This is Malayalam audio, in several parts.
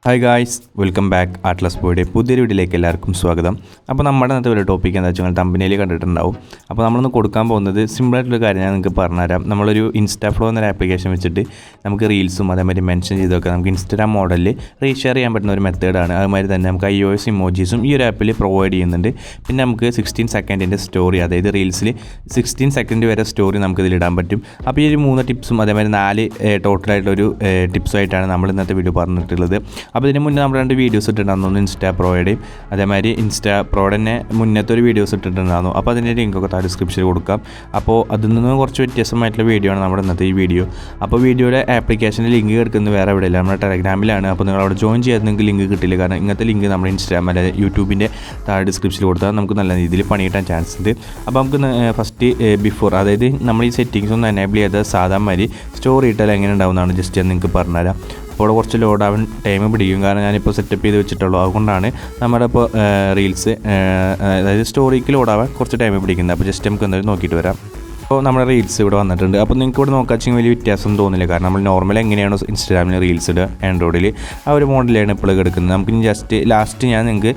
Hi guys, welcome back. Artless ബോയുടെ പുതിയൊരു വീഡിയോയിലേക്ക് എല്ലാവർക്കും സ്വാഗതം. അപ്പോൾ നമ്മുടെ ഇന്നത്തെ ഒരു ടോപ്പിക് എന്താ വെച്ചാൽ തമ്പനിയിൽ കണ്ടിട്ടുണ്ടാവും. അപ്പോൾ നമ്മളൊന്ന് കൊടുക്കാൻ പോകുന്നത് സിമ്പിളായിട്ടുള്ള കാര്യം ഞാൻ നിങ്ങൾക്ക് പറഞ്ഞുതരാം. നമ്മളൊരു InstaFlow എന്നൊരു ആപ്ലിക്കേഷൻ വെച്ചിട്ട് നമുക്ക് റീൽസും അതേമാതിരി മെൻഷൻ ചെയ്തൊക്കെ നമുക്ക് ഇൻസ്റ്റാഗ്രാം മോഡലിൽ റീഷെയർ ചെയ്യാൻ പറ്റുന്ന ഒരു മെത്തേഡാണ്. അതുമാതിരി തന്നെ നമുക്ക് iOS ഇമോജീസും ഈ ഒരു ആപ്പിൽ പ്രൊവൈഡ് ചെയ്യുന്നുണ്ട്. പിന്നെ നമുക്ക് 16 സെക്കൻഡിൻ്റെ സ്റ്റോറി, അതായത് റീൽസിൽ 16 സെക്കൻഡ് വരെ സ്റ്റോറി നമുക്ക് ഇതിലിടാൻ പറ്റും. അപ്പോൾ ഈ ഒരു 3 ടിപ്സും അതേമാതിരി 4 ടോട്ടലായിട്ടൊരു ടിപ്സുമായിട്ടാണ് നമ്മൾ ഇന്നത്തെ വീഡിയോ പറഞ്ഞിട്ടുള്ളത്. അപ്പോൾ ഇതിന് മുന്നേ നമ്മൾ 2 വീഡിയോസ് ഇട്ടിട്ടുണ്ടായിരുന്നു, InstaProയുടെയും അതേമാതിരി InstaProയുടെ തന്നെ മുന്നത്തെ ഒരു വീഡിയോസ് ഇട്ടിട്ടുണ്ടായിരുന്നു. അപ്പോൾ അതിൻ്റെ ലിങ്കൊക്കെ താഴെ ഡിസ്ക്രിപ്ഷനിൽ കൊടുക്കാം. അപ്പോൾ അതിൽ നിന്ന് കുറച്ച് വ്യത്യസ്തമായിട്ടുള്ള വീഡിയോ ആണ് നമ്മുടെ ഇന്നത്തെ ഈ വീഡിയോ. അപ്പോൾ വീഡിയോയുടെ ആപ്ലിക്കേഷൻ്റെ ലിങ്ക് കിടക്കുന്നത് വേറെ എവിടെയില്ല, നമ്മുടെ ടെലഗ്രാമിലാണ്. അപ്പോൾ നിങ്ങൾ അവിടെ ജോയിൻ ചെയ്യാതെ നിങ്ങൾക്ക് ലിങ്ക് കിട്ടില്ല. കാരണം ഇങ്ങനത്തെ ലിങ്ക് നമ്മുടെ ഇൻസ്റ്റാഗ്രാം അല്ലെങ്കിൽ യൂട്യൂബിൻ്റെ താഴെ ഡിസ്ക്രിപ്ഷനിൽ കൊടുത്താൽ നമുക്ക് നല്ല രീതിയിൽ പണി കിട്ടാൻ ചാൻസ് ഉണ്ട്. അപ്പോൾ നമുക്ക് ഫസ്റ്റ് ബിഫോർ, അതായത് നമ്മൾ ഈ സെറ്റിങ്സ് ഒന്ന് എനേബിൾ ചെയ്ത് സാധാരണ മാതിരി സ്റ്റോറി ഇട്ടാൽ എങ്ങനെ ഉണ്ടാവുന്നതാണ് ജസ്റ്റ് ഞാൻ നിങ്ങൾക്ക് പറഞ്ഞുതരാം. അപ്പോൾ അവിടെ കുറച്ച് ലോഡ് ആവാൻ ടൈം പിടിക്കും, കാരണം ഞാനിപ്പോൾ സെറ്റപ്പ് ചെയ്ത് വെച്ചിട്ടുള്ളൂ. അതുകൊണ്ടാണ് നമ്മുടെ ഇപ്പോൾ റീൽസ് അതായത് സ്റ്റോറിക്ക് ലോഡാവാൻ കുറച്ച് ടൈം പിടിക്കുന്നത്. അപ്പോൾ ജസ്റ്റ് നമുക്ക് എന്തായാലും നോക്കിയിട്ട് വരാം. അപ്പോൾ നമ്മുടെ റീൽസ് ഇവിടെ വന്നിട്ടുണ്ട്. അപ്പോൾ നിങ്ങൾക്ക് ഇവിടെ നോക്കാച്ചെങ്കിൽ വലിയ വ്യത്യാസം തോന്നില്ല, കാരണം നമ്മൾ നോർമൽ എങ്ങനെയാണോ ഇൻസ്റ്റാഗ്രാമിൽ റീൽസ് ഇടുക ആൻഡ്രോയിഡിൽ ആ ഒരു മോഡലാണ് ഇപ്പോൾ കിടക്കുന്നത്. നമുക്ക് ജസ്റ്റ് ലാസ്റ്റ് ഞാൻ നിങ്ങൾക്ക്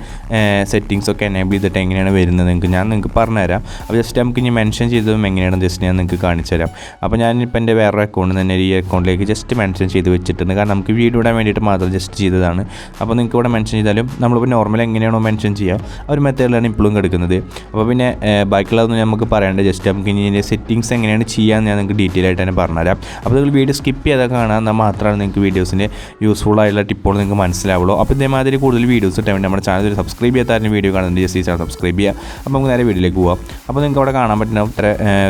സെറ്റിങ്സ് ഒക്കെ എനേബിൾ ചെയ്തിട്ട് എങ്ങനെയാണ് വരുന്നത് നിങ്ങൾക്ക് പറഞ്ഞുതരാം. അപ്പോൾ ജസ്റ്റ് നമുക്ക് ഇനി മെൻഷൻ ചെയ്തതും എങ്ങനെയാണ് ജസ്റ്റ് ഞാൻ നിങ്ങൾക്ക് കാണിച്ചു തരാം. അപ്പോൾ ഞാനിപ്പോൾ എൻ്റെ വേറെ അക്കൗണ്ട് തന്നെ ഈ അക്കൗണ്ടിലേക്ക് ജസ്റ്റ് മെൻഷൻ ചെയ്ത് വെച്ചിട്ടുണ്ട്, കാരണം നമുക്ക് വീഡിയോ ഇടാൻ വേണ്ടിയിട്ട് മാത്രം ജസ്റ്റ് ചെയ്തതാണ്. അപ്പോൾ നിങ്ങൾക്ക് ഇവിടെ മെൻഷൻ ചെയ്താലും നമ്മളിപ്പോൾ നോർമൽ എങ്ങനെയാണോ മെൻഷൻ ചെയ്യുക ആ ഒരു മെത്തേഡിലാണ് ഇപ്പോഴും കിടക്കുന്നത്. അപ്പോൾ പിന്നെ ബാക്കിയുള്ളതൊന്നും നമുക്ക് പറയേണ്ടത്, ജസ്റ്റ് നമുക്ക് ഇനി ഇതിൻ്റെ സെറ്റിങ്സ് എങ്ങനെയാണ് ചെയ്യാമെന്ന് ഞാൻ നിങ്ങൾക്ക് ഡീറ്റെയിൽ ആയിട്ട് തന്നെ പറഞ്ഞുതരാം. അപ്പോൾ നിങ്ങൾ വീഡിയോ സ്കിപ്പ് ചെയ്താൽ കാണാൻ മാത്രമാണ് നിങ്ങൾക്ക് വീഡിയോസിൻ്റെ യൂസ്ഫുൾ ആയിട്ടുള്ള ടിപ്പുകൾ നിങ്ങൾക്ക് മനസ്സിലാവുള്ളൂ. അപ്പോൾ ഇതേമാതിരി കൂടുതൽ വീഡിയോസ് കിട്ടാൻ വേണ്ടി നമ്മുടെ ചാനൽ സബ്സ്ക്രൈബ് ചെയ്യാത്ത വീഡിയോ കാണുന്നുണ്ട്, ജസ്റ്റ് ഈ ചാനൽ സബ്സ്ക്രൈബ് ചെയ്യുക. അപ്പോൾ നമുക്ക് നേരെ വീഡിയോയിലേക്ക് പോകാം. അപ്പോൾ നിങ്ങൾക്ക് അവിടെ കാണാൻ പറ്റുന്ന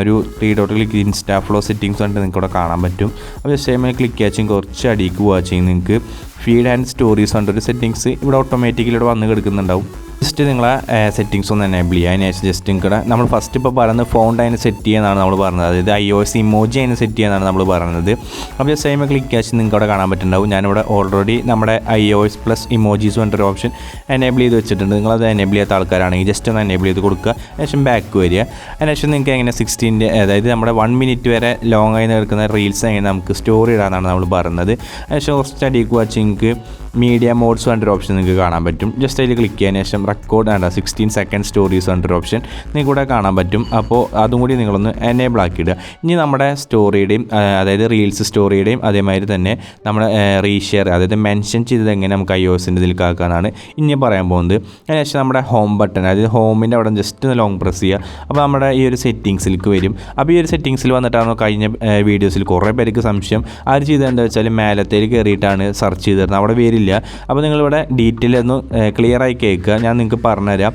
ഒരു 3 ഡോട്ട് ക്ലിക്ക് InstaFlow സെറ്റിങ്സ് കണ്ടിട്ട് നിങ്ങൾക്ക് അവിടെ കാണാൻ പറ്റും. അപ്പോൾ ജസ്റ്റ് അതിൽ ക്ലിക്ക് ചെയ്യാച്ചും കുറച്ച് അടിക്ക് പോകാച്ചും നിങ്ങൾക്ക് ഫീഡ് ആൻഡ് സ്റ്റോറീസ് കണ്ടൊരു സെറ്റിങ്സ് ഇവിടെ ഓട്ടോമാറ്റിക്കലി ഇവിടെ വന്ന് കിടക്കുന്നുണ്ടാവും. ജസ്റ്റ് നിങ്ങളെ സെറ്റിങ്സ് ഒന്ന് എനേബിൾ ചെയ്യുക. അതിന് ശേഷം ജസ്റ്റ് നിങ്ങളുടെ നമ്മൾ ഫസ്റ്റ് ഇപ്പോൾ പറയുന്നത് ഫോണ്ട് അതിന് സെറ്റ് ചെയ്യാനാണ് നമ്മൾ പറഞ്ഞത്, അതായത് iOS ഇമോജി അതിന് സെറ്റ് ചെയ്യാനാണ് നമ്മൾ പറയുന്നത്. അപ്പോൾ ജസ്റ്റ് അതിന് ക്ലിക്ക് ചെയ്യാൻ നിങ്ങൾക്ക് അവിടെ കാണാൻ പറ്റുന്നുണ്ടാവും. ഞാനിവിടെ ഓൾറെഡി നമ്മുടെ iOS പ്ലസ് ഇമോജീസ് പറഞ്ഞൊരു ഓപ്ഷൻ എനേബിൾ ചെയ്ത് വെച്ചിട്ടുണ്ട്. നിങ്ങളത് എനേബിൾ ചെയ്യാത്ത ആൾക്കാരാണെങ്കിൽ ജസ്റ്റ് ഒന്ന് എനേബിൾ ചെയ്ത് കൊടുക്കുക. അതിനുശേഷം ബാക്ക് വരിക. അതിനുശേഷം നിങ്ങൾക്ക് എങ്ങനെ 16 അതായത് നമ്മുടെ 1 മിനിറ്റ് വരെ ലോങ് ആയി നിൽക്കുന്ന റീൽസ് എങ്ങനെ നമുക്ക് സ്റ്റോറി ഇടാനാണ് നമ്മൾ പറയുന്നത്. അതിനുശേഷം കുറച്ച് അടിക്കുക വെച്ച് നിങ്ങൾക്ക് മീഡിയ മോഡ്സ് പറഞ്ഞൊരു ഓപ്ഷൻ നിങ്ങൾക്ക് കാണാൻ പറ്റും. ജസ്റ്റ് അതിൽ ക്ലിക്ക് ചെയ്യാൻ ശേഷം റെക്കോർഡ് 16 സെക്കൻഡ് സ്റ്റോറീസ് പറഞ്ഞൊരു ഓപ്ഷൻ നിങ്ങൾക്ക് ഇവിടെ കാണാൻ പറ്റും. അപ്പോൾ അതും കൂടി നിങ്ങളൊന്ന് എനേബിൾ ആക്കിയിടുക. ഇനി നമ്മുടെ സ്റ്റോറിയുടെയും അതായത് റീൽസ് സ്റ്റോറിയുടെയും അതേമാതിരി തന്നെ നമ്മുടെ റീഷെയർ അതായത് മെൻഷൻ ചെയ്തത് എങ്ങനെ നമുക്ക് iOSൻ്റെ ഇതിൽ ആക്കാനാണ് ഇനി പറയാൻ പോകുന്നത്. അതിനുശേഷം നമ്മുടെ ഹോം ബട്ടൺ, അതായത് ഹോമിൻ്റെ അവിടെ ജസ്റ്റ് ഒന്ന് ലോങ് പ്രസ് ചെയ്യുക. അപ്പോൾ നമ്മുടെ ഈ ഒരു സെറ്റിങ്സിലേക്ക് വരും. അപ്പോൾ ഈ ഒരു സെറ്റിങ്സിൽ വന്നിട്ടാണ് കഴിഞ്ഞ വീഡിയോസിൽ കുറേ പേർക്ക് സംശയം ആര് ചെയ്തത് എന്താ വെച്ചാൽ മേലത്തേക്ക് കയറിയിട്ടാണ് സെർച്ച് ചെയ്തിരുന്നത്, അവിടെ വരില്ല. അപ്പോൾ നിങ്ങളിവിടെ ഡീറ്റെയിൽ ഒന്ന് ക്ലിയറായി കേൾക്കുക, ഞാൻ നിങ്ങൾക്ക് പറഞ്ഞുതരാം.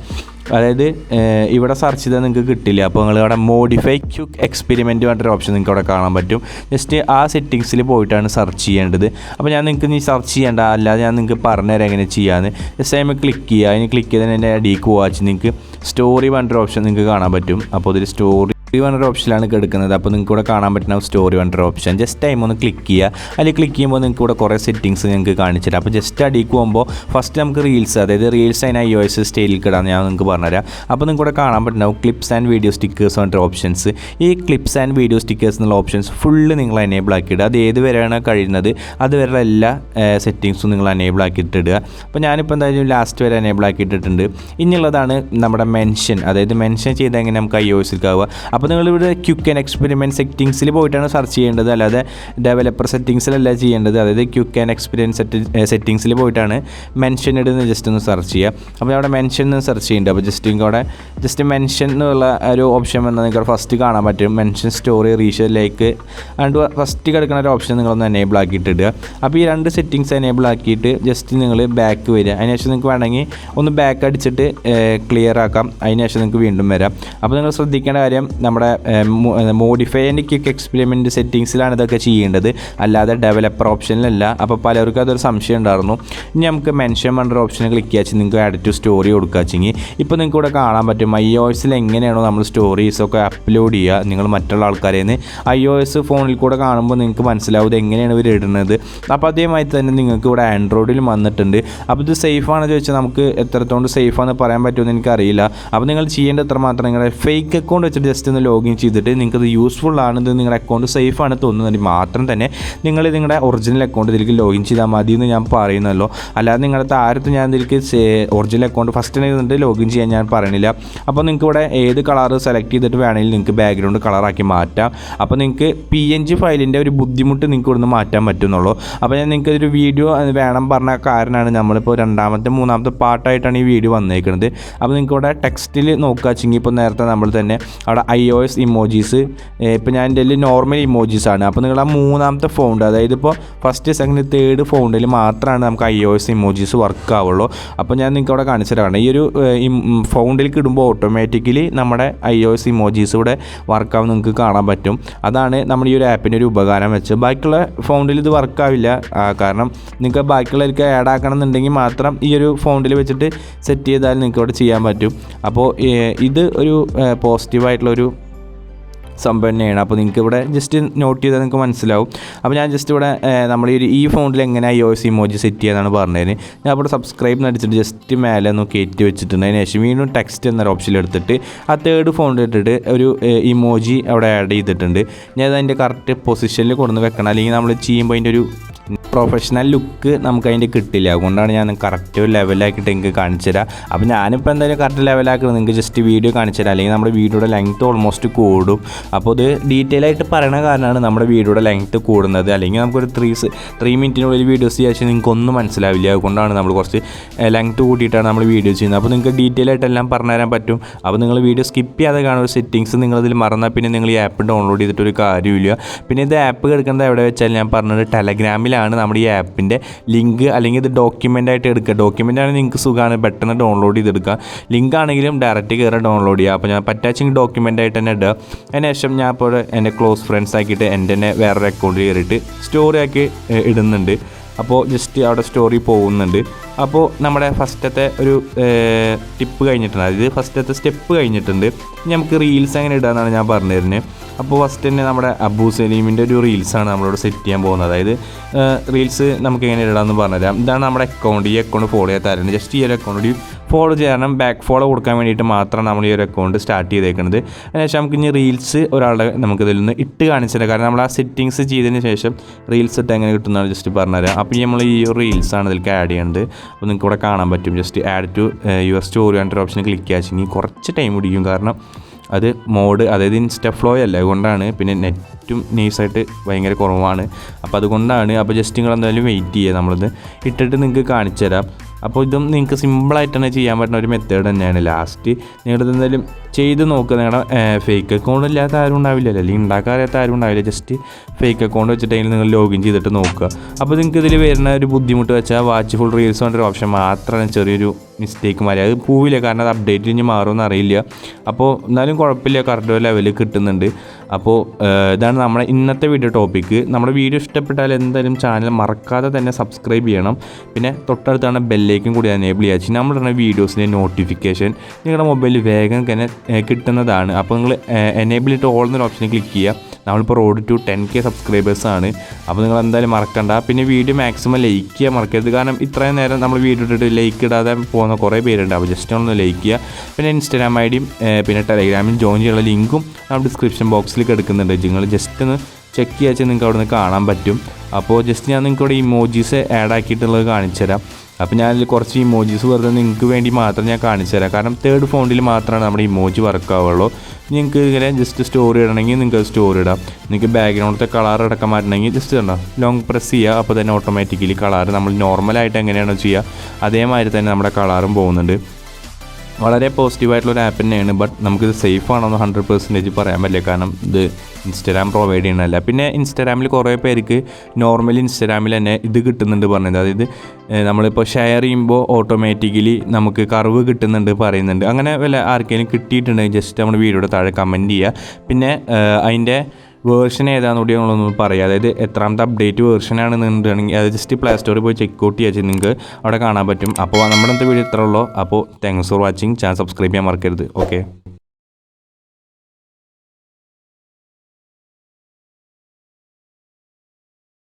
അതായത് ഇവിടെ സെർച്ച് ചെയ്താൽ നിങ്ങൾക്ക് കിട്ടില്ല. അപ്പോൾ നിങ്ങൾ ഇവിടെ മോഡിഫൈ ക്വിക്ക് എക്സ്പെരിമെൻറ്റ് പറഞ്ഞൊരു ഓപ്ഷൻ നിങ്ങൾക്ക് അവിടെ കാണാൻ പറ്റും. ജസ്റ്റ് ആ സെറ്റിങ്സിൽ പോയിട്ടാണ് സെർച്ച് ചെയ്യേണ്ടത്. അപ്പോൾ ഞാൻ നിങ്ങൾക്ക് ഇനി സെർച്ച് ചെയ്യേണ്ട, അല്ലാതെ ഞാൻ നിങ്ങൾക്ക് പറഞ്ഞുതരാം എങ്ങനെ ചെയ്യാമെന്ന്. ജസ്റ്റ് അതിന് ക്ലിക്ക് ചെയ്യുക. അതിന് ക്ലിക്ക് ചെയ്താൽ എൻ്റെ ഡീക്ക് വാച്ച് നിങ്ങൾക്ക് സ്റ്റോറി പറഞ്ഞൊരു ഓപ്ഷൻ നിങ്ങൾക്ക് കാണാൻ പറ്റും. അപ്പോൾ ഇതിൽ സ്റ്റോറി പറഞ്ഞൊരു ഓപ്ഷനിലാണ് കിടക്കുന്നത്. അപ്പോൾ നിങ്ങൾക്ക് ഇവിടെ കാണാൻ പറ്റുന്ന സ്റ്റോറി പറഞ്ഞൊരു ഓപ്ഷൻ ജസ്റ്റ് ടൈം ഒന്ന് ക്ലിക്ക് ചെയ്യുക. അതിൽ ക്ലിക്ക് ചെയ്യുമ്പോൾ നിങ്ങൾക്ക് ഇവിടെ കുറേ സെറ്റിങ്സ് നിങ്ങൾക്ക് കാണിച്ചിട്ട്. അപ്പോൾ ജസ്റ്റ് അടിക്ക് പോകുമ്പോൾ ഫസ്റ്റ് നമുക്ക് റീൽസ്, അതായത് റീൽസ് അതിന് iOS സ്റ്റൈലിൽ കിടാന്ന് ഞാൻ നിങ്ങൾക്ക് പറഞ്ഞുതരാം. അപ്പോൾ നിങ്ങൾക്ക് ഇവിടെ കാണാൻ പറ്റുന്നുണ്ടാവും ക്ലിപ്സ് ആൻഡ് വീഡിയോ സ്റ്റിക്കേഴ്സ് പറഞ്ഞൊരു ഓപ്ഷൻസ്. ഈ ക്ലിപ്സ് ആൻഡ് വീഡിയോ സ്റ്റിക്കേഴ്സ് എന്നുള്ള ഓപ്ഷൻസ് ഫുള്ള് നിങ്ങൾ എനേബിൾ ആക്കിയിടുക. അത് ഏത് വരെയാണ് കഴിയുന്നത് അതുവരെ എല്ലാ സെറ്റിങ്സും നിങ്ങൾ എനേബിൾ ആക്കിയിട്ടിടുക. അപ്പോൾ ഞാനിപ്പോൾ എന്തായാലും ലാസ്റ്റ് വരെ എനേബിൾ ആക്കിയിട്ടിട്ടുണ്ട്. ഇനിയുള്ളതാണ് നമ്മുടെ മെൻഷൻ, അതായത് മെൻഷൻ ചെയ്താൽ എങ്ങനെ നമുക്ക് iOSിലേക്ക് ആവുക. അപ്പോൾ നിങ്ങളിവിടെ ക്വിക്ക് ആൻഡ് എക്സ്പെരിമെൻറ്റ് സെറ്റിങ്സിൽ പോയിട്ടാണ് സെർച്ച് ചെയ്യേണ്ടത്, അല്ലാതെ ഡെവലപ്പർ സെറ്റിങ്സിലല്ല ചെയ്യേണ്ടത്. അതായത് ക്വിക്ക് ആൻഡ് എക്സ്പെരിമെൻറ്റ് സെറ്റിങ്സിൽ പോയിട്ടാണ് മെൻഷൻ ഇടുന്നത് ജസ്റ്റ് ഒന്ന് സെർച്ച് ചെയ്യുക. അപ്പോൾ അവിടെ മെൻഷൻ എന്ന് സെർച്ച് ചെയ്യുന്നുണ്ട്. അപ്പോൾ ജസ്റ്റ് നിങ്ങൾക്ക് അവിടെ ജസ്റ്റ് മെൻഷൻ എന്നുള്ള ഒരു ഓപ്ഷൻ വന്നാൽ നിങ്ങൾക്ക് ഫസ്റ്റ് കാണാൻ പറ്റും. മെൻഷൻ സ്റ്റോറി റീഷെയറിലേക്ക് അതുകൊണ്ട് ഫസ്റ്റ് കിടക്കുന്ന ഒരു ഓപ്ഷൻ നിങ്ങളൊന്ന് എനേബിൾ ആക്കിയിട്ടിടുക. അപ്പോൾ ഈ 2 സെറ്റിങ്സ് എനേബിൾ ആക്കിയിട്ട് ജസ്റ്റ് നിങ്ങൾ ബാക്ക് വരിക. അതിനുശേഷം നിങ്ങൾക്ക് വേണമെങ്കിൽ ഒന്ന് ബാക്ക് അടിച്ചിട്ട് ക്ലിയർ ആക്കാം. അതിനുശേഷം നിങ്ങൾക്ക് വീണ്ടും വരാം. അപ്പോൾ നിങ്ങൾ ശ്രദ്ധിക്കേണ്ട കാര്യം നമ്മുടെ മോഡിഫൈ ആൻഡ് ക്വിക്ക് എക്സ്പെരിമെൻറ്റ് സെറ്റിങ്സിലാണ് ഇതൊക്കെ ചെയ്യേണ്ടത്, അല്ലാതെ ഡെവലപ്പർ ഓപ്ഷനിലല്ല. അപ്പോൾ പലർക്കും അതൊരു സംശയം ഉണ്ടായിരുന്നു. ഇനി നമുക്ക് മെൻഷൻ പറഞ്ഞൊരു ഓപ്ഷൻ ക്ലിക്ക് ചെയ്യാച്ച് നിങ്ങൾക്ക് ആഡ് ടു സ്റ്റോറി കൊടുക്കാച്ചെങ്കിൽ ഇപ്പോൾ നിങ്ങൾക്ക് ഇവിടെ കാണാൻ പറ്റും iOSൽ എങ്ങനെയാണോ നമ്മൾ സ്റ്റോറീസൊക്കെ അപ്ലോഡ് ചെയ്യുക. നിങ്ങൾ മറ്റുള്ള ആൾക്കാരിൽ നിന്ന് iOS ഫോണിൽ കൂടെ കാണുമ്പോൾ നിങ്ങൾക്ക് മനസ്സിലാവും എങ്ങനെയാണ് ഇവർ ഇടുന്നത്. അപ്പോൾ അതേമാതിരി തന്നെ നിങ്ങൾക്ക് ഇവിടെ ആൻഡ്രോയിഡിലും വന്നിട്ടുണ്ട്. അപ്പോൾ ഇത് സേഫാണെന്ന് ചോദിച്ചാൽ നമുക്ക് എത്രത്തോളം സേഫാണെന്ന് പറയാൻ പറ്റുമെന്ന് എനിക്കറിയില്ല. അപ്പോൾ നിങ്ങൾ ചെയ്യേണ്ട എത്രമാത്രം നിങ്ങളുടെ ഫേക്ക് അക്കൗണ്ട് വെച്ചിട്ട് ജസ്റ്റ് ഒന്ന് ഒന്ന് ലോഗിൻ ചെയ്തിട്ട് നിങ്ങൾക്കത് യൂസ്ഫുൾ ആണെന്ന് നിങ്ങളുടെ അക്കൗണ്ട് സേഫ് ആണ് തോന്നുന്നുണ്ടെങ്കിൽ മാത്രം തന്നെ നിങ്ങൾ നിങ്ങളുടെ ഒറിജിനൽ അക്കൗണ്ട് ഇതിലേക്ക് ലോഗിൻ ചെയ്താൽ മതി എന്ന് ഞാൻ പറയുന്നല്ലോ. അല്ലാതെ നിങ്ങളുടെ താരത്ത് ഞാൻ ഇതിലേക്ക് ഒറിജിനൽ അക്കൗണ്ട് ഫസ്റ്റ് തന്നെ ലോഗിൻ ചെയ്യാൻ ഞാൻ പറയണില്ല. അപ്പോൾ നിങ്ങൾക്ക് ഇവിടെ ഏത് കളർ സെലക്ട് ചെയ്തിട്ട് വേണമെങ്കിൽ നിങ്ങൾക്ക് ബാക്ക്ഗ്രൗണ്ട് കളറാക്കി മാറ്റാം. അപ്പോൾ നിങ്ങൾക്ക് PNG ഫയലിൻ്റെ ഒരു ബുദ്ധിമുട്ട് നിങ്ങൾക്ക് ഇവിടുന്ന് മാറ്റാൻ പറ്റുന്നുള്ളൂ. അപ്പോൾ ഞാൻ നിങ്ങൾക്ക് ഒരു വീഡിയോ വേണം പറഞ്ഞ കാരണമാണ് നമ്മളിപ്പോൾ രണ്ടാമത്തെ മൂന്നാമത്തെ പാർട്ടായിട്ടാണ് ഈ വീഡിയോ വന്നേക്കുന്നത്. അപ്പോൾ നിങ്ങൾക്ക് ഇവിടെ ടെക്സ്റ്റിൽ നോക്കുക വെച്ചെങ്കിൽ ഇപ്പോൾ നേരത്തെ നമ്മൾ തന്നെ അവിടെ iOS ഇമോജീസ്, ഇപ്പോൾ ഞാൻ എൻ്റെ നോർമൽ ഇമോജീസ് ആണ്. അപ്പോൾ നിങ്ങൾ ആ മൂന്നാമത്തെ ഫോണ്ട്, അതായത് ഇപ്പോൾ ഫസ്റ്റ് സെക്കൻഡ് തേർഡ് ഫോണ്ടിൽ മാത്രമാണ് നമുക്ക് iOS ഇമോജീസ് വർക്ക് ആവുള്ളൂ. അപ്പോൾ ഞാൻ നിങ്ങൾക്ക് അവിടെ കാണിച്ചു തരാണ്. ഈ ഒരു ഫോണ്ടിലേക്ക് ഇടുമ്പോൾ ഓട്ടോമാറ്റിക്കലി നമ്മുടെ iOS ഇമോജീസ് ഇവിടെ വർക്കാവും നിങ്ങൾക്ക് കാണാൻ പറ്റും. അതാണ് നമ്മൾ ഈ ഒരു ആപ്പിൻ്റെ ഒരു ഉപകാരം വെച്ച്. ബാക്കിയുള്ള ഫോണ്ടിൽ ഇത് വർക്കാവില്ല. കാരണം നിങ്ങൾക്ക് ബാക്കിയുള്ളവർക്ക് ആഡ് ആക്കണം എന്നുണ്ടെങ്കിൽ മാത്രം ഈ ഒരു ഫോണ്ടിൽ വെച്ചിട്ട് സെറ്റ് ചെയ്താൽ നിങ്ങൾക്ക് ഇവിടെ ചെയ്യാൻ പറ്റും. അപ്പോൾ ഇത് ഒരു പോസിറ്റീവായിട്ടുള്ളൊരു സംഭവം തന്നെയാണ്. അപ്പോൾ നിങ്ങൾക്ക് ഇവിടെ ജസ്റ്റ് നോട്ട് ചെയ്താൽ നിങ്ങൾക്ക് മനസ്സിലാവും. അപ്പോൾ ഞാൻ ജസ്റ്റ് ഇവിടെ നമ്മൾ ഈ ഫോണിൽ എങ്ങനെ iOS ഇമോജി സെറ്റ് ചെയ്യാനാണ് പറഞ്ഞത്. ഞാൻ അവിടെ സബ്സ്ക്രൈബ് അടിച്ചിട്ട് ജസ്റ്റ് മേലെ ഒന്ന് കയറ്റി വെച്ചിട്ടുണ്ട്. അതിന് ശേഷം വീണ്ടും ടെക്സ്റ്റ് എന്നൊരു ഓപ്ഷൻ എടുത്തിട്ട് ആ തേർഡ് ഫോണിൽ ഇട്ടിട്ട് ഒരു ഇമോജി അവിടെ ആഡ് ചെയ്തിട്ടുണ്ട്. ഞാൻ അതിൻ്റെ കറക്റ്റ് പൊസിഷനിൽ കൊണ്ടുവന്ന് വെക്കണം, അല്ലെങ്കിൽ നമ്മൾ ചെയ്യുമ്പോൾ അതിൻ്റെ ഒരു പ്രൊഫഷണൽ ലുക്ക് നമുക്ക് അതിൻ്റെ കിട്ടില്ല. അതുകൊണ്ടാണ് ഞാൻ കറക്റ്റ് ഒരു ലെവലാക്കിയിട്ട് നിങ്ങൾക്ക് കാണിച്ചു തരാം. അപ്പോൾ ഞാനിപ്പോൾ എന്തായാലും കറക്റ്റ് ലെവലാക്കുന്നത് നിങ്ങൾക്ക് ജസ്റ്റ് വീഡിയോ കാണിച്ചു തരാം, അല്ലെങ്കിൽ നമ്മുടെ വീഡിയോയുടെ ലെങ്ത്ത് ഓൾമോസ്റ്റ് കൂടും. അപ്പോൾ ഇത് ഡീറ്റെയിൽ ആയിട്ട് പറയുന്ന കാരണമാണ് നമ്മുടെ വീഡിയോയുടെ ലെങ്ത്ത് കൂടുന്നത്. അല്ലെങ്കിൽ നമുക്കൊരു 3 മിനിറ്റിനുള്ളിൽ വീഡിയോസ് ചെയ്യാൻ നിങ്ങൾക്കൊന്നും മനസ്സിലാവില്ല. അതുകൊണ്ടാണ് നമ്മൾ കുറച്ച് ലെങ്ത്ത് കൂട്ടിയിട്ടാണ് നമ്മൾ വീഡിയോ ചെയ്യുന്നത്. അപ്പോൾ നിങ്ങൾക്ക് ഡീറ്റെയിൽ ആയിട്ടെല്ലാം പറഞ്ഞു തരാൻ പറ്റും. അപ്പോൾ നിങ്ങൾ വീഡിയോ സ്കിപ്പ് ചെയ്യാതെ കാണുന്ന ഒരു സെറ്റിങ്സ് നിങ്ങളതിൽ മറന്നാൽ പിന്നെ നിങ്ങൾ ഈ ആപ്പ് ഡൗൺലോഡ് ചെയ്തിട്ടൊരു കാര്യമില്ല. പിന്നെ ഇത് ആപ്പ് കിടക്കുന്നത് എവിടെ വെച്ചാൽ ഞാൻ പറഞ്ഞത് ടെലഗ്രാമിലാണ് നമ്മുടെ ഈ ആപ്പിൻ്റെ ലിങ്ക്, അല്ലെങ്കിൽ ഇത് ഡോക്യുമെൻ്റ് ആയിട്ട് എടുക്കുക. ഡോക്യുമെൻ്റ് ആണെങ്കിൽ നിങ്ങൾക്ക് സുഖമാണ്, പെട്ടെന്ന് ഡൗൺലോഡ് ചെയ്തെടുക്കുക. ലിങ്ക് ആണെങ്കിലും ഡയറക്റ്റ് കയറി ഡൗൺലോഡ് ചെയ്യുക. അപ്പോൾ ഞാൻ പറ്റാച്ചെങ്കിൽ ഡോക്യുമെൻ്റ് ആയിട്ട് തന്നെ ഇടുക. അതിനുശേഷം ഞാൻ ഇപ്പോൾ എൻ്റെ ക്ലോസ് ഫ്രണ്ട്സ് ആക്കിയിട്ട് എൻ്റെ തന്നെ വേറൊരു അക്കൗണ്ടിൽ കയറിയിട്ട് സ്റ്റോറി ആക്കി ഇടുന്നുണ്ട്. അപ്പോൾ ജസ്റ്റ് അവിടെ സ്റ്റോറി പോകുന്നുണ്ട്. അപ്പോൾ നമ്മുടെ ഫസ്റ്റത്തെ ഒരു ടിപ്പ് കഴിഞ്ഞിട്ടുണ്ട്, അതായത് ഫസ്റ്റത്തെ സ്റ്റെപ്പ് കഴിഞ്ഞിട്ടുണ്ട്. നമുക്ക് റീൽസ് എങ്ങനെ ഇടാമെന്നാണ് ഞാൻ പറഞ്ഞു തരുന്നത്. അപ്പോൾ ഫസ്റ്റ് തന്നെ നമ്മുടെ അബു സലീമിൻ്റെ ഒരു റീൽസാണ് നമ്മളോട് സെറ്റ് ചെയ്യാൻ പോകുന്നത്. അതായത് റീൽസ് നമുക്ക് എങ്ങനെ ഇടാമെന്ന് പറഞ്ഞുതരാം. ഇതാണ് നമ്മുടെ അക്കൗണ്ട്. ഈ അക്കൗണ്ട് ഫോളോ ചെയ്യാത്തവരുണ്ട്, ജസ്റ്റ് ഈ ഒരു അക്കൗണ്ട് ഫോളോ ചെയ്യണം. ബാക്ക് ഫോളോ കൊടുക്കാൻ വേണ്ടിയിട്ട് മാത്രമാണ് നമ്മൾ ഈ ഒരു അക്കൗണ്ട് സ്റ്റാർട്ട് ചെയ്തേക്കുന്നത്. അതിനുശേഷം നമുക്ക് ഇനി റീൽസ് ഒരാളുടെ നമുക്കിതിൽ നിന്ന് ഇട്ട് കാണിച്ചില്ല, കാരണം നമ്മൾ ആ സെറ്റിങ്സ് ചെയ്തതിന് ശേഷം റീൽസ് ഇട്ട് എങ്ങനെ കിട്ടുന്നതാണ് ജസ്റ്റ് പറഞ്ഞുതരാം. അപ്പോൾ നമ്മൾ ഈ റീൽസാണ് ഇതിലേക്ക് ആഡ് ചെയ്യേണ്ടത്. അപ്പോൾ നിങ്ങൾക്ക് ഇവിടെ കാണാൻ പറ്റും. Just add to your story and option click ചെയ്യാച്ചെങ്കിൽ കുറച്ച് ടൈം പിടിക്കും, കാരണം അത് മോഡ്, അതായത് InstaFlow അല്ല, അതുകൊണ്ടാണ്. പിന്നെ നെറ്റും നൈസായിട്ട് ഭയങ്കര കുറവാണ്, അപ്പോൾ അതുകൊണ്ടാണ്. അപ്പോൾ ജസ്റ്റ് നിങ്ങൾ എന്തായാലും വെയിറ്റ് ചെയ്യുക, നമ്മളിത് ഇട്ടിട്ട് നിങ്ങൾക്ക് കാണിച്ചു തരാം. അപ്പോൾ ഇതും നിങ്ങൾക്ക് സിമ്പിളായിട്ട് തന്നെ ചെയ്യാൻ പറ്റുന്ന ഒരു മെത്തേഡ് തന്നെയാണ്. ലാസ്റ്റ് നിങ്ങളിത് എന്തായാലും ചെയ്ത് നോക്കുക. നിങ്ങളുടെ ഫേക്ക് അക്കൗണ്ട് ഇല്ലാത്ത ആരും ഉണ്ടാവില്ലല്ലോ, അല്ലെങ്കിൽ ഉണ്ടാക്കാറിയാത്ത ആരും ഉണ്ടാവില്ല. ജസ്റ്റ് ഫേക്ക് അക്കൗണ്ട് വെച്ചിട്ടെങ്കിൽ നിങ്ങൾ ലോഗിൻ ചെയ്തിട്ട് നോക്കുക. അപ്പോൾ നിങ്ങൾക്ക് ഇതിൽ വരുന്ന ഒരു ബുദ്ധിമുട്ട് വെച്ചാൽ വാച്ച്ഫുൾ റീൽസ് കൊണ്ടൊരു ഓപ്ഷൻ മാത്രമാണ് ചെറിയൊരു മിസ്റ്റേക്ക് മാറി. അത് പോവില്ല, കാരണം അത് അപ്ഡേറ്റ് ഇനി മാറുമെന്ന് അറിയില്ല. അപ്പോൾ എന്നാലും കുഴപ്പമില്ല, കറക്റ്റ് ലെവലിൽ കിട്ടുന്നുണ്ട്. അപ്പോൾ ഇതാണ് നമ്മുടെ ഇന്നത്തെ വീഡിയോ ടോപ്പിക്ക്. നമ്മുടെ വീഡിയോ ഇഷ്ടപ്പെട്ടാൽ എന്തായാലും ചാനൽ മറക്കാതെ തന്നെ സബ്സ്ക്രൈബ് ചെയ്യണം. പിന്നെ തൊട്ടടുത്താണ് ബെല്ലേക്കും കൂടി എനേബിൾ ചെയ്യുക. നമ്മളുടെ വീഡിയോസിൻ്റെ നോട്ടിഫിക്കേഷൻ നിങ്ങളുടെ മൊബൈലിൽ വേഗം തന്നെ കിട്ടുന്നതാണ്. അപ്പോൾ നിങ്ങൾ എനേബിൾ ഇട്ട് ഓൾ എന്നൊരു ഓപ്ഷനിൽ ക്ലിക്ക് ചെയ്യുക. നമ്മളിപ്പോൾ റോഡ് ടു 10K സബ്സ്ക്രൈബേഴ്സാണ്. അപ്പോൾ നിങ്ങൾ എന്തായാലും മറക്കണ്ട. പിന്നെ വീഡിയോ മാക്സിമം ലൈക്ക് ചെയ്യാൻ മറക്കരുത്, കാരണം ഇത്രയും നേരം നമ്മൾ വീഡിയോ ഇട്ടിട്ട് ലൈക്ക് ഇടാതെ പോകുന്ന കുറേ പേരുണ്ട്. അപ്പോൾ ജസ്റ്റ് ഒന്ന് ലൈക്ക് ചെയ്യുക. പിന്നെ ഇൻസ്റ്റാഗ്രാം ഐഡിയും പിന്നെ ടെലഗ്രാമിൽ ജോയിൻ ചെയ്യാനുള്ള ലിങ്കും നമ്മൾ ഡിസ്ക്രിപ്ഷൻ ബോക്സിൽ കിടക്കുന്നുണ്ട്. നിങ്ങൾ ജസ്റ്റ് ഒന്ന് ചെക്ക് ചെയ്യാച്ചാൽ നിങ്ങൾക്ക് അവിടെ നിന്ന് കാണാൻ പറ്റും. അപ്പോൾ ജസ്റ്റ് ഞാൻ നിങ്ങൾക്ക് ഇവിടെ ഇമോജീസ് ആഡ് ആക്കിയിട്ടുള്ളത് കാണിച്ചു തരാം. അപ്പോൾ ഞാനതിൽ കുറച്ച് ഇമോജീസ് വെറുതെ നിങ്ങൾക്ക് വേണ്ടി മാത്രം ഞാൻ കാണിച്ചു തരാം, കാരണം തേർഡ് ഫോണ്ടിൽ മാത്രമാണ് നമ്മുടെ ഇമോജി വർക്ക് ആവുള്ളൂ. നിങ്ങൾക്ക് ഇങ്ങനെ ജസ്റ്റ് സ്റ്റോറി ഇടണമെങ്കിൽ നിങ്ങൾക്ക് സ്റ്റോറി ഇടാം. നിങ്ങൾക്ക് ബാക്ക്ഗ്രൗണ്ടിലത്തെ കളർ അടക്കം മാറ്റണമെങ്കിൽ ജസ്റ്റ് ഉണ്ടോ ലോങ് പ്രസ് ചെയ്യുക. അപ്പോൾ തന്നെ ഓട്ടോമാറ്റിക്കലി കളർ നമ്മൾ നോർമലായിട്ട് എങ്ങനെയാണോ ചെയ്യുക അതേമാതിരി തന്നെ നമ്മുടെ കളറും പോകുന്നുണ്ട്. വളരെ പോസിറ്റീവായിട്ടുള്ളൊരു ആപ്പ് തന്നെയാണ്. ബട്ട് നമുക്കിത് സേഫ് ആണെന്ന് 100% പറയാൻ പറ്റില്ല, കാരണം ഇത് ഇൻസ്റ്റാഗ്രാം പ്രൊവൈഡ് ചെയ്യണമല്ല. പിന്നെ ഇൻസ്റ്റാഗ്രാമിൽ കുറേ പേർക്ക് നോർമലി ഇൻസ്റ്റാഗ്രാമിൽ തന്നെ ഇത് കിട്ടുന്നുണ്ട് പറഞ്ഞത്, അതായത് നമ്മളിപ്പോൾ ഷെയർ ചെയ്യുമ്പോൾ ഓട്ടോമാറ്റിക്കലി നമുക്ക് കർവ് കിട്ടുന്നുണ്ട് പറയുന്നുണ്ട്. അങ്ങനെ വല്ല ആർക്കെങ്കിലും കിട്ടിയിട്ടുണ്ടെങ്കിൽ ജസ്റ്റ് നമ്മുടെ വീഡിയോയുടെ താഴെ കമൻറ്റ് ചെയ്യുക. പിന്നെ അതിൻ്റെ വേർഷൻ ഏതാണെന്നുകൂടി നമ്മളൊന്ന് പറയുക, അതായത് എത്രാമത്തെ അപ്ഡേറ്റ് വേർഷനാണെന്നുണ്ടെങ്കിൽ അത് ജസ്റ്റ് പ്ലേ സ്റ്റോറിൽ പോയി ചെക്കൗട്ട് ചെയ്യാൻ നിങ്ങൾക്ക് അവിടെ കാണാൻ പറ്റും. അപ്പോൾ നമ്മുടെ വീഡിയോ ഇത്ര ഉള്ളൂ. അപ്പോൾ thanks for watching. Channel subscribe ചെയ്യാൻ മറക്കരുത്. ഓക്കെ.